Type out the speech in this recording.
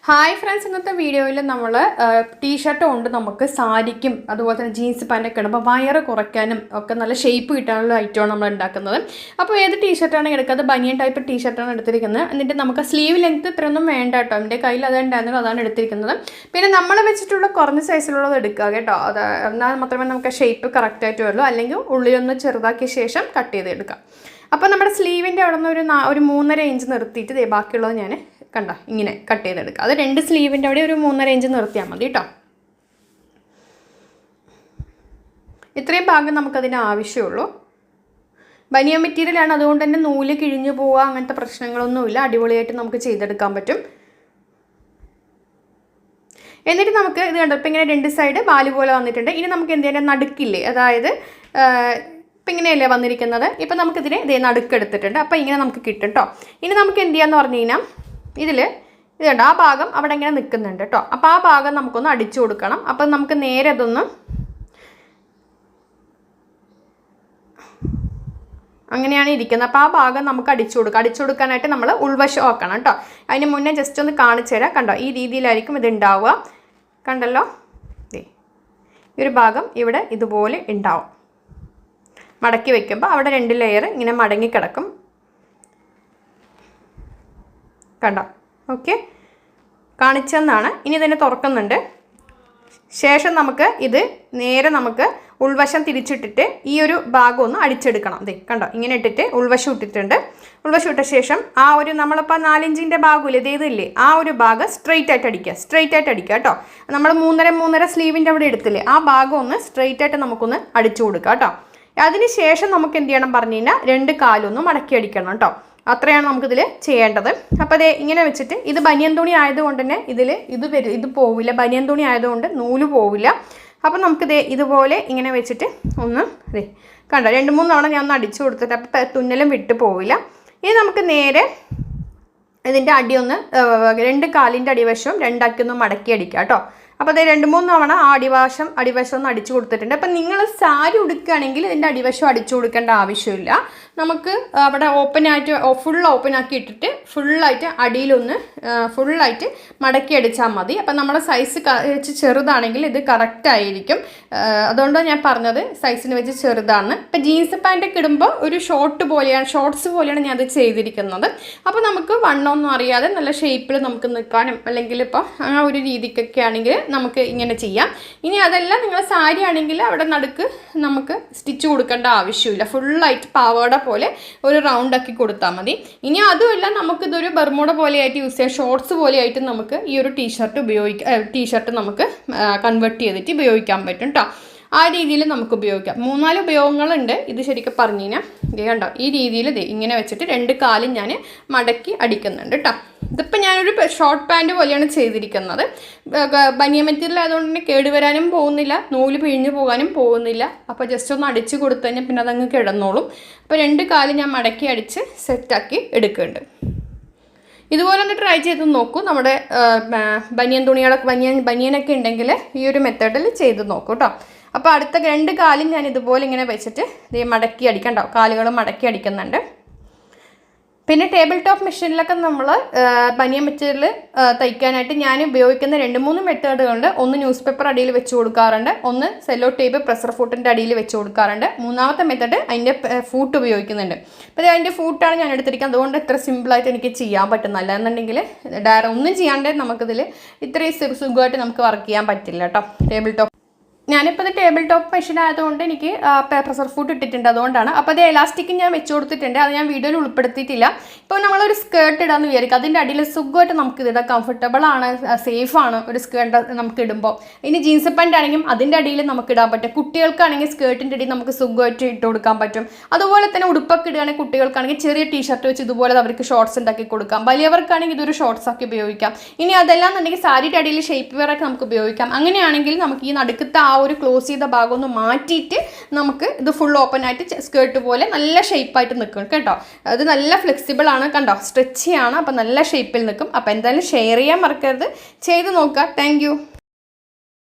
Hi friends, ഇന്നത്തെ വീഡിയോയിൽ നമ്മൾ ടീഷർട്ട് കൊണ്ട് നമുക്ക് സാരിക്കും അതുപോലെ തന്നെ ജീൻസ് പാൻറ്റൊക്കെ ഇടുമ്പോൾ വയറ് കുറയ്ക്കാനും ഒക്കെ നല്ല ഷേപ്പ് കിട്ടാനുള്ള ഐറ്റമാണ് നമ്മൾ ഉണ്ടാക്കുന്നത്. അപ്പോൾ ഏത് ടീഷർട്ടാണ് എടുക്കുന്നത്? ബനിയൻ ടൈപ്പ് ടീഷർട്ടാണ് എടുത്തിരിക്കുന്നത്. എന്നിട്ട് നമുക്ക് സ്ലീവ് ലെങ്ത്ത് ഇത്രയൊന്നും വേണ്ട കേട്ടോ. എൻ്റെ കയ്യിൽ അതുണ്ടായിരുന്നത് അതാണ് എടുത്തിരിക്കുന്നത്. പിന്നെ നമ്മൾ വെച്ചിട്ടുള്ള കുറഞ്ഞ സൈസിലുള്ളത് എടുക്കുക കേട്ടോ. അത് എന്നാൽ മാത്രമേ നമുക്ക് ഷേപ്പ് കറക്റ്റായിട്ട് വരുള്ളൂ. അല്ലെങ്കിൽ ഉള്ളിലൊന്ന് ചെറുതാക്കിയ ശേഷം കട്ട് ചെയ്ത് എടുക്കാം. അപ്പോൾ നമ്മുടെ സ്ലീവിൻ്റെ അവിടെ നിന്ന് ഒരു 3.5 ഇഞ്ച് നിർത്തിയിട്ട് ബാക്കിയുള്ളത് ഞാൻ കണ്ട ഇങ്ങനെ കട്ട് ചെയ്തെടുക്കുക. അത് 2 സ്ലീവിൻ്റെ അവിടെ ഒരു 3.5 ഇഞ്ച് നിർത്തിയാൽ മതി കേട്ടോ. ഇത്രയും ഭാഗം നമുക്കതിന് ആവശ്യമുള്ളൂ. ബനിയൻ മെറ്റീരിയലാണ്, അതുകൊണ്ട് തന്നെ നൂല് കിഴിഞ്ഞു പോവുക അങ്ങനത്തെ പ്രശ്നങ്ങളൊന്നുമില്ല. അടിപൊളിയായിട്ട് നമുക്ക് ചെയ്തെടുക്കാൻ പറ്റും. എന്നിട്ട് നമുക്ക് ഇത് കണ്ടോ, ഇപ്പം ഇങ്ങനെ 2 സൈഡ് വാല് പോലെ വന്നിട്ടുണ്ട്. ഇനി നമുക്ക് എന്തെങ്കിലും നടുക്കില്ലേ, അതായത് ഇപ്പം ഇങ്ങനെയല്ലേ വന്നിരിക്കുന്നത്. ഇപ്പം നമുക്കിതിനെ ഇതേ നടുക്കെടുത്തിട്ടുണ്ട്. അപ്പോൾ ഇങ്ങനെ നമുക്ക് കിട്ടും കേട്ടോ. ഇനി നമുക്ക് എന്ത് ചെയ്യാന്ന് പറഞ്ഞു കഴിഞ്ഞാൽ ഇത് കണ്ടോ, ആ ഭാഗം അവിടെ ഇങ്ങനെ നിൽക്കുന്നുണ്ട് കേട്ടോ. അപ്പോൾ ആ ഭാഗം നമുക്കൊന്ന് അടിച്ചു കൊടുക്കണം. അപ്പം നമുക്ക് നേരെ അതൊന്ന് അങ്ങനെയാണ് ഇരിക്കുന്നത്. അപ്പോൾ ആ ഭാഗം നമുക്ക് അടിച്ചു കൊടുക്കാനായിട്ട് നമ്മൾ ഉൾവശം ആക്കണം കേട്ടോ. അതിന് മുന്നേ ജസ്റ്റ് ഒന്ന് കാണിച്ചു തരാം. കണ്ടോ, ഈ രീതിയിലായിരിക്കും ഇത് ഉണ്ടാവുക. കണ്ടല്ലോ, ഈ ഒരു ഭാഗം ഇവിടെ ഇതുപോലെ ഉണ്ടാവും. മടക്കി വയ്ക്കുമ്പോൾ അവിടെ 2 ലെയർ ഇങ്ങനെ മടങ്ങി കിടക്കും. കണ്ടോ, ഓക്കെ, കാണിച്ചെന്നാണ്. ഇനി ഇതിനെ തുറക്കുന്നുണ്ട്. ശേഷം നമുക്ക് ഇത് നേരെ നമുക്ക് ഉൾവശം തിരിച്ചിട്ടിട്ട് ഈ ഒരു ഭാഗം ഒന്ന് അടിച്ചെടുക്കണം. അതെ കണ്ടോ, ഇങ്ങനെ ഇട്ടിട്ട് ഉൾവശം ഇട്ടിട്ടുണ്ട്. ഉൾവശം ഇട്ട ശേഷം ആ ഒരു നമ്മളിപ്പോൾ 4 ഇഞ്ചിൻ്റെ ഭാഗമില്ലേ, ഇതില്ലേ, ആ ഒരു ഭാഗം സ്ട്രെയിറ്റ് ആയിട്ട് അടിക്കുക കേട്ടോ. നമ്മൾ 3.5 സ്ലീവിൻ്റെ അവിടെ എടുത്തില്ലേ, ആ ഭാഗം ഒന്ന് സ്ട്രെയിറ്റ് ആയിട്ട് നമുക്കൊന്ന് അടിച്ചു കൊടുക്കുക കേട്ടോ. അതിന് ശേഷം നമുക്ക് എന്ത് ചെയ്യണം പറഞ്ഞു കഴിഞ്ഞാൽ 2 കാലൊന്ന് മടക്കി അടിക്കണം കേട്ടോ. അത്രയാണ് നമുക്കിതിൽ ചെയ്യേണ്ടത്. അപ്പോൾ അതേ ഇങ്ങനെ വെച്ചിട്ട്, ഇത് ബനിയൻ തുണി ആയതുകൊണ്ട് തന്നെ ഇത് പോവില്ല. ബനിയൻ തുണി ആയതുകൊണ്ട് നൂല് പോവില്ല. അപ്പോൾ നമുക്കിത് ഇതുപോലെ ഇങ്ങനെ വെച്ചിട്ട് ഒന്ന് കണ്ടോ, 2-3 തവണ ഞാൻ ഒന്ന് അടിച്ചു കൊടുത്തിട്ട് അപ്പോൾ തുന്നലും വിട്ട് പോവില്ല. ഇനി നമുക്ക് നേരെ ഇതിൻ്റെ അടിയൊന്ന് 2 കാലിൻ്റെ അടിവശവും 2 ആക്കി ഒന്ന് മടക്കി അടിക്കുക കേട്ടോ. അപ്പോൾ അത് 2-3 തവണ ആ അടിവശം ഒന്ന് അടിച്ചു കൊടുത്തിട്ടുണ്ട്. അപ്പം നിങ്ങൾ സാരി ഉടുക്കുകയാണെങ്കിൽ ഇതിൻ്റെ അടിവശം അടിച്ചു കൊടുക്കേണ്ട ആവശ്യമില്ല. നമുക്ക് അവിടെ ഫുൾ ഓപ്പൺ ആക്കി ഇട്ടിട്ട് ഫുള്ളായിട്ട് അടിയിലൊന്ന് ഫുള്ളായിട്ട് മടക്കി അടിച്ചാൽ മതി. അപ്പം നമ്മുടെ സൈസ് വെച്ച് ചെറുതാണെങ്കിൽ ഇത് കറക്റ്റ് ആയിരിക്കും. അതുകൊണ്ടാണ് ഞാൻ പറഞ്ഞത് സൈസിന് വെച്ച് ചെറുതാണ്. ഇപ്പം ജീൻസ് പാൻറ്റൊക്കെ ഇടുമ്പോൾ ഒരു ഷോർട്ട്സ് പോലെയാണ് ഞാൻ അത് ചെയ്തിരിക്കുന്നത്. അപ്പോൾ നമുക്ക് വണ്ണമൊന്നും അറിയാതെ നല്ല ഷേപ്പിൽ നമുക്ക് നിൽക്കാനും അല്ലെങ്കിൽ ഇപ്പോൾ ആ ഒരു രീതിക്കൊക്കെ ആണെങ്കിൽ നമുക്ക് ഇങ്ങനെ ചെയ്യാം. ഇനി അതെല്ലാം നിങ്ങൾ സാരി ആണെങ്കിൽ അവിടെ നടുക്ക് നമുക്ക് സ്റ്റിച്ച് കൊടുക്കേണ്ട ആവശ്യമില്ല. ഫുള്ളായിട്ട് പാവാട പോലെ ഒരു റൗണ്ട് ആക്കി കൊടുത്താൽ മതി. ഇനി അതുമല്ല, നമുക്കിതൊരു ബർമൂഡ പോലെയായിട്ട് യൂസ് ചെയ്യാം. ഷോർട്സ് പോലെയായിട്ട് നമുക്ക് ഈ ഒരു ടീഷർട്ട് നമുക്ക് കൺവേർട്ട് ചെയ്തിട്ട് ഉപയോഗിക്കാൻ പറ്റും കേട്ടോ. ആ രീതിയിൽ നമുക്ക് ഉപയോഗിക്കാം. 3-4 ഉപയോഗങ്ങളുണ്ട് ഇത് ശരിക്കും പറഞ്ഞു കഴിഞ്ഞാൽ. കണ്ടോ, ഈ രീതിയിൽ ഇങ്ങനെ വെച്ചിട്ട് 2 കാലും ഞാൻ മടക്കി അടിക്കുന്നുണ്ട് കേട്ടോ. ഇതിപ്പോൾ ഞാനൊരു ഷോർട്ട് പാൻറ്റ് പോലെയാണ് ചെയ്തിരിക്കുന്നത്. ബനിയൻ മെറ്റീരിയൽ ആയതുകൊണ്ട് തന്നെ കേടുവരാനും പോകുന്നില്ല, നൂല് പിഴിഞ്ഞു പോകാനും പോകുന്നില്ല. അപ്പോൾ ജസ്റ്റ് ഒന്ന് അടിച്ച് കൊടുത്തു കഴിഞ്ഞാൽ പിന്നെ അതങ്ങ് കിടന്നോളും. അപ്പോൾ 2 കാലും ഞാൻ മടക്കി അടിച്ച് സെറ്റാക്കി എടുക്കുന്നുണ്ട്. ഇതുപോലെ ഒന്ന് ട്രൈ ചെയ്ത് നോക്കൂ. നമ്മുടെ ബനിയനൊക്കെ ഉണ്ടെങ്കിൽ ഈ ഒരു മെത്തേഡിൽ ചെയ്ത് നോക്കൂ കേട്ടോ. അപ്പോൾ അടുത്ത 2 കാലും ഞാൻ ഇതുപോലെ ഇങ്ങനെ വെച്ചിട്ട് മടക്കി അടിക്കണ്ടോ, കാലുകൾ മടക്കി അടിക്കുന്നുണ്ട്. പിന്നെ ടേബിൾ ടോപ്പ് മെഷീനിലൊക്കെ നമ്മൾ ബനിയൻ മെറ്റീരിയൽ തയ്ക്കാനായിട്ട് ഞാൻ ഉപയോഗിക്കുന്ന 2-3 മെത്തേഡുകളുണ്ട്. ഒന്ന് ന്യൂസ് പേപ്പർ അടിയിൽ വെച്ച് കൊടുക്കാറുണ്ട്, ഒന്ന് സെല്ലോ ടേപ്പ് പ്രഷർ ഫൂട്ടിൻ്റെ അടിയിൽ വെച്ച് കൊടുക്കാറുണ്ട്. 3ാമത്തെ മെത്തേഡ് അതിൻ്റെ ഫൂട്ട് ഉപയോഗിക്കുന്നുണ്ട്. അപ്പോൾ അതിൻ്റെ ഫൂട്ടാണ് ഞാൻ എടുത്തിരിക്കുന്നത്. അതുകൊണ്ട് ഇത്ര സിമ്പിളായിട്ട് എനിക്ക് ചെയ്യാൻ പറ്റുന്നല്ല. എന്നുണ്ടെങ്കിൽ ഒന്നും ചെയ്യാണ്ട് നമുക്കിതിൽ ഇത്രയും സുഖമായിട്ട് നമുക്ക് വർക്ക് ചെയ്യാൻ പറ്റില്ല കേട്ടോ. ഞാനിപ്പോൾ ഇത് ടേബിൾ ടോപ്പ് മെഷീൻ ആയതുകൊണ്ട് എനിക്ക് പ്രഷർ ഫുഡ് ഇട്ടിട്ടുണ്ട്, അതുകൊണ്ടാണ്. അപ്പോൾ അത് എലാസ്റ്റിക് ഞാൻ വെച്ച് കൊടുത്തിട്ടുണ്ട്. അത് ഞാൻ വീഡിയോയിൽ ഉൾപ്പെടുത്തിയിട്ടില്ല. ഇപ്പോൾ നമ്മളൊരു സ്കേർട്ട് ഇടാമെന്ന് വിചാരിക്കും. അതിൻ്റെ അടിയിൽ സുഖമായിട്ട് നമുക്ക് ഇതിടാം. കംഫർട്ടബിൾ ആണ്, സേഫാണ് ഒരു സ്കേർട്ട് നമുക്ക് ഇടുമ്പോൾ. ഇനി ജീൻസ് പാൻറ്റ് ആണെങ്കിലും അതിൻ്റെ അടിയിൽ നമുക്ക് ഇടാൻ പറ്റും. കുട്ടികൾക്കാണെങ്കിൽ സ്കേർട്ടിൻ്റെ അടിയിൽ നമുക്ക് സുഖമായിട്ട് ഇട്ട് കൊടുക്കാൻ പറ്റും. അതുപോലെ തന്നെ ഉടുപ്പൊക്കെ ഇടുകയാണെങ്കിൽ കുട്ടികൾക്കാണെങ്കിൽ ചെറിയ ടീഷർട്ട് വെച്ച് ഇതുപോലെ അവർക്ക് ഷോർട്സ് ഉണ്ടാക്കി കൊടുക്കാം. വലിയവർക്കാണെങ്കിൽ ഇതൊരു ഷോർട്സ് ആക്കി ഉപയോഗിക്കാം. ഇനി അതെല്ലാം എന്നുണ്ടെങ്കിൽ സാരിയുടെ അടിയിൽ ഷേപ്പ് വെയറൊക്കെ നമുക്ക് ഉപയോഗിക്കാം. അങ്ങനെയാണെങ്കിൽ നമുക്ക് ഈ നടുക്കത്തെ ആ ഒരു ക്ലോസ് ചെയ്ത ഭാഗം ഒന്ന് മാറ്റിയിട്ട് നമുക്ക് ഇത് ഫുൾ ഓപ്പൺ ആയിട്ട് സ്കേർട്ട് പോലെ നല്ല ഷേപ്പായിട്ട് നിൽക്കും കേട്ടോ. അത് നല്ല ഫ്ലെക്സിബിൾ ആണ്, കണ്ടോ, സ്ട്രെച്ചിയാണ്. അപ്പോൾ നല്ല ഷേപ്പിൽ നിൽക്കും. അപ്പോൾ എന്തായാലും ഷെയർ ചെയ്യാൻ മറക്കരുത്, ചെയ്ത് നോക്കുക. താങ്ക്